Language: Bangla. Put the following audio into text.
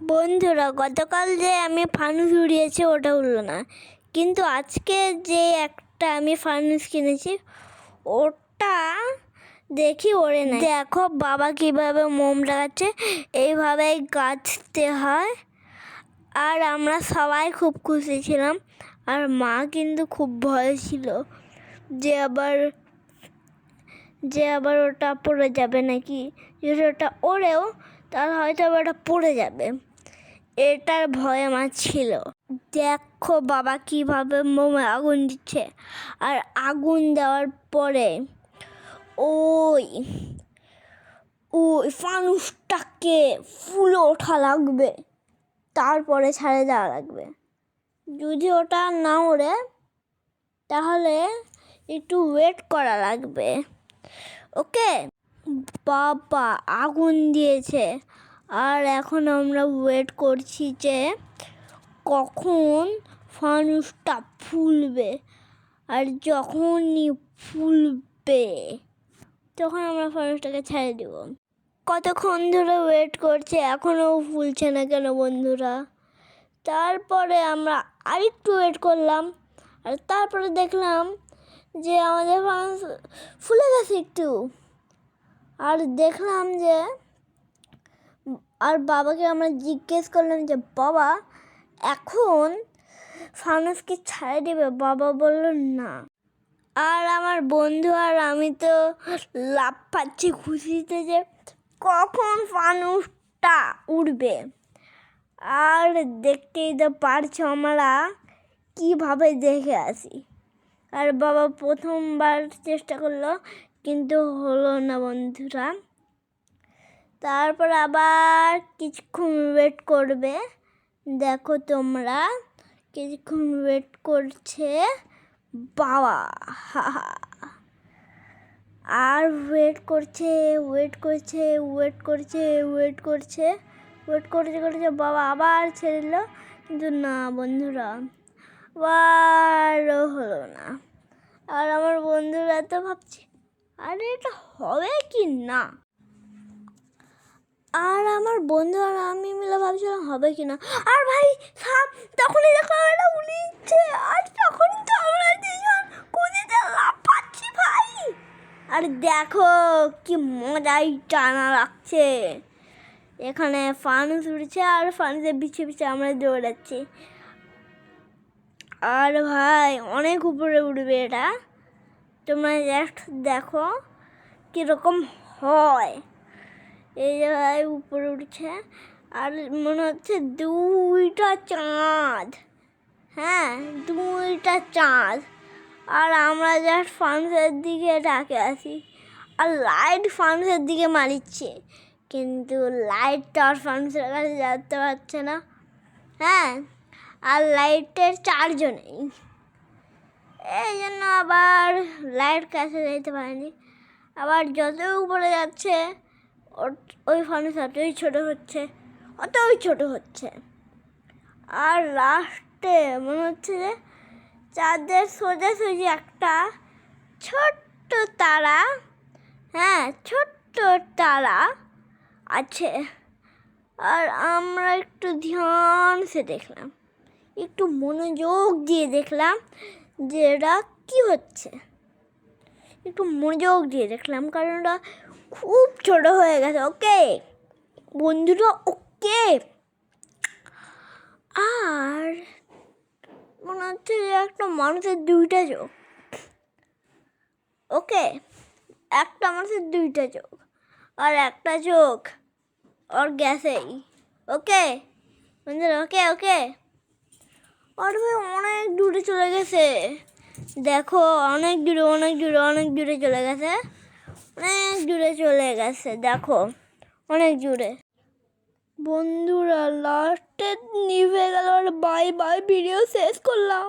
বন্ধুরা, গতকাল যে আমি ফানুস উড়িয়েছি ওটা উড়লো না, কিন্তু আজকে যে একটা আমি ফানুস কিনেছি ওটা দেখি ওড়ে না। দেখো বাবা কিভাবে মোম লাগাচ্ছে, এইভাবেই গাছতে হয়। আর আমরা সবাই খুব খুশি ছিলাম, আর মা কিন্তু খুব ভয় ছিল যে আবার ওটা পড়ে যাবে নাকি। যদি ওটা ওড়েও তাহলে হয়তো আবার ওটা পড়ে যাবে, এটার ভয় আমার ছিল। দেখো বাবা কিভাবে মোমে আগুন দিচ্ছে, আর আগুন দেওয়ার পরে ওই ফানুসটাকে ফুলে ওঠা লাগবে, তারপরে ছাড়ে দেওয়া লাগবে। যদি ওটা না ওড়ে তাহলে একটু ওয়েট করা লাগবে। ওকে, বাবা আগুন দিয়েছে, আর এখন আমরা ওয়েট করছি যে কখন ফানুসটা ফুলবে। আর যখনই ফুলবে তখন আমরা ফানুসটাকে ছেড়ে দেব। কতক্ষণ ধরে ওয়েট করছে, এখনও ফুলছে না কেন বন্ধুরা? তারপরে আমরা আরেকটু ওয়েট করলাম, আর তারপরে দেখলাম যে আমাদের ফানুস ফুলে গেছে একটু। আর দেখলাম যে আর বাবাকে আমরা জিজ্ঞেস করলাম যে বাবা এখন ফানুস কি ছাড়ে দেবে? বাবা বলল না। আর আমার বন্ধু আর আমি তো লাফাচ্ছি খুশিতে যে কখন ফানুসটা উড়বে। আর দেখতেই তো পারছো আমরা কিভাবে দেখে আসি। আর বাবা প্রথমবার চেষ্টা করলো, কিন্তু হলো না বন্ধুরা। তারপর আবার কিছুক্ষণ ওয়েট করবে। দেখো তোমরা কিছুক্ষণ ওয়েট করছে বাবা, আর ওয়েট করছে বাবা আবার ছেড়ে দিল, কিন্তু না বন্ধুরা, আবারও হলো না। আর আমার বন্ধুরা তো ভাবছে আরে এটা হবে কি না। আর আমার বন্ধু আর আমি মিলে ভাবছিলাম হবে কি না। আর ভাই তখনই দেখলাম এটা উড়িচ্ছে, আর তখনই তো আমরা দুজন খুঁজেতে লাফাচ্ছি ভাই। আর দেখো কি মজাই টানা লাগছে, এখানে ফানুস উড়ছে আর ফানুসের পিছে পিছে আমরা দৌড়াচ্ছি। আর ভাই অনেক উপরে উঠবে এটা, তোমরা জাস্ট দেখো কীরকম হয়। এই যে ভাই উপরে উঠছে, আর মনে হচ্ছে দুইটা চাঁদ, হ্যাঁ দুইটা চাঁদ। আর আমরা জাস্ট ফানুসের দিকে ডাকে আসি, আর লাইট ফানুসের দিকে মারিচ্ছে, কিন্তু লাইটটা আর ফানুসের কাছে যেতে পারছে না। হ্যাঁ, আর লাইটের চার্জও নেই, এই জন্য আবার লাইট কাছে যেতে পারেনি। আবার যত উপরে যাচ্ছে ওই ফানুস অতই ছোট হচ্ছে। আর লাস্টে মনে হচ্ছে যে চাঁদের সোজাসুজি একটা ছোট্ট তারা, হ্যাঁ ছোট্ট তারা আছে। আর আমরা একটু ধ্যান সে দেখলাম, একটু মনোযোগ দিয়ে দেখলাম যে এটা কী হচ্ছে। একটু মনোযোগ দিয়ে দেখলাম, কারণ ওটা খুব ছোট হয়ে গেছে। ওকে বন্ধুরা, ওকে। আর মনে হচ্ছে যে একটা মানুষের দুইটা চোখ। ওকে, একটা মানুষের দুইটা চোখ, আর একটা চোখ ওর গ্যাসেই। ওকে বন্ধুরা, ওকে ওকে। আর ভাই অনেক দূরে চলে গেছে, দেখো অনেক দূরে চলে গেছে, দেখো অনেক দূরে। বন্ধুরা লাস্টে নিভে গেল, আর বাই বাই, ভিডিও শেষ করলাম।